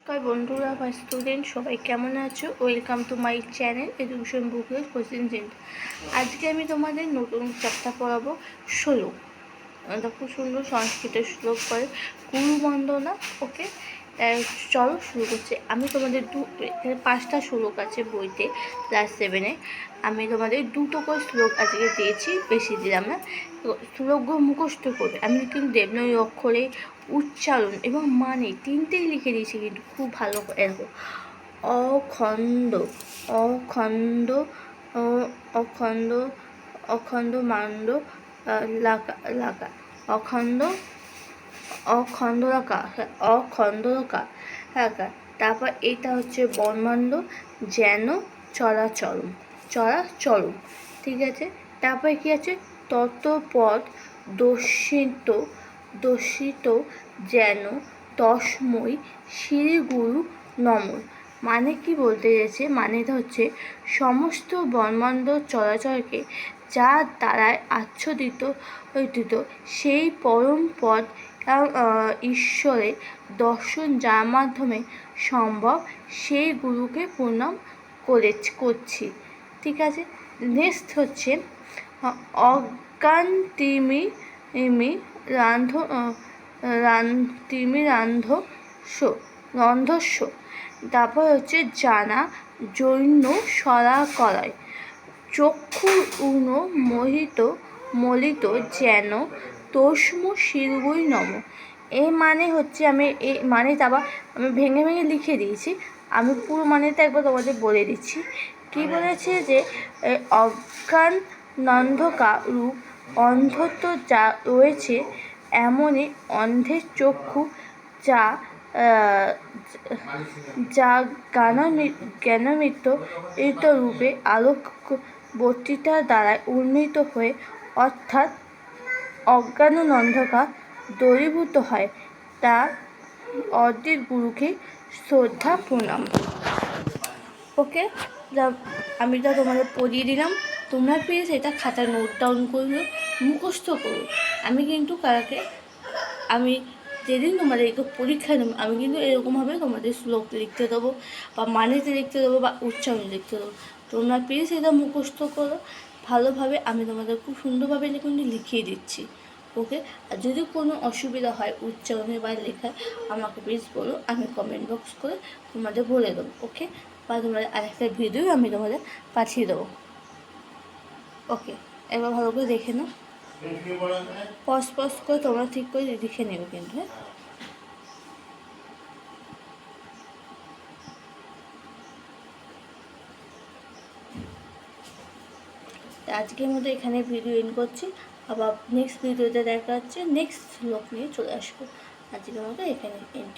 নমস্কার বন্ধুরা বা স্টুডেন্ট সবাই কেমন আছো? Welcome to my channel education বুকের কোচিং সেন্টার। আজকে আমি তোমাদের নতুন চ্যাপ্টার পড়াবো শ্লোক। খুব সুন্দর সংস্কৃত শ্লোক করে গুরু বন্দনা। ওকে, চলো শুরু করছি। আমি তোমাদের এখানে 5টা শ্লোক আছে বইতে, ক্লাস 7-এ। আমি তোমাদের 2টো করে শ্লোক আজকে দিয়েছি, বেশি দিলাম না। শ্লোকগুলো মুখস্থ করবে। আমি কিন্তু দেবনাগরী অক্ষরে উচ্চারণ এবং মানে 3টেই লিখে দিয়েছি, কিন্তু খুব ভালো করে এরকম অখণ্ড অখণ্ড অখণ্ড অখণ্ড মাণ্ড লাকা লাকা অখণ্ড অখণ্ডরকা, হ্যাঁ অখণ্ডরকা, হ্যাঁ। তারপর এটা হচ্ছে বর্মাণ্ড যেন চরাচরম চরাচরম, ঠিক আছে। তারপরে কি আছে? ততপদ দর্শিত দর্শিত যেন তস্মৈ শ্রী গুরু নমঃ। মানে কি বলতে গেছে? মানেটা হচ্ছে সমস্ত ব্রহ্মাণ্ড চরাচরকে যার দ্বারায় আচ্ছাদিত সেই পরম পদ ঈশ্বরের দর্শন যার মাধ্যমে সম্ভব, সেই গুরুকে প্রণাম করছি, ঠিক আছে। নেক্সট হচ্ছে অজ্ঞান তিমি রন্ধস্ব। তারপর হচ্ছে জানা জৈন সরা করায় চক্ষু উন মলিত যেন তস্ম শিরগুই নম। এই মানে হচ্ছে, আমি এই মানেটা আবার আমি ভেঙে ভেঙে লিখে দিয়েছি। আমি পুরো মানেটা একবার তোমাদের বলে দিচ্ছি। কি বলেছে? যে অজ্ঞান নন্ধকার রূপ অন্ধত্ব যা রয়েছে, এমনই অন্ধের চক্ষু যা যা জ্ঞানামৃত রূপে আলোক বক্তৃতার দ্বারা উন্নীত হয়ে, অর্থাৎ অজ্ঞান অন্ধকার দূরীভূত হয়, তা অদ্বৈত গুরুকে শ্রদ্ধা প্রণাম। ওকে, আমি তো তোমাদের পড়িয়ে দিলাম। তোমরা প্লিজ এটা খাতায় নোট ডাউন করবে, মুখস্থ করো। আমি কিন্তু আমি যেদিন তোমাদের একটু পরীক্ষা দেবো, আমি কিন্তু এরকমভাবে তোমাদের শ্লোক লিখতে দেবো, বা মানেতে লিখতে দেবো, বা উচ্চারণ লিখতে দেবো। তোমরা প্লিজ এটা মুখস্থ করো ভালোভাবে। আমি তোমাদের খুব সুন্দরভাবে কিন্তু লিখিয়ে দিচ্ছি। ওকে, আর যদি কোনো অসুবিধা হয় উচ্চারণে বা লেখায়, আমাকে প্লিজ বলো, আমি কমেন্ট বক্স করে তোমাদের বলে দেবো। ওকে, বা তোমাদের আরেকটা ভিডিও আমি তোমাদের পাঠিয়ে দেবো। ওকে, এবার ভালো করে দেখে নাও, পজ করে তোমরা ঠিক করে লিখে নেবে কিন্তু, হ্যাঁ। আজকের মতো এখানে ভিডিও এন্ড করছি। আবার নেক্সট ভিডিওতে দেখা হচ্ছে, নেক্সট শ্লোক নিয়ে চলে আসবো। আজকের মতো এখানে এন্ড।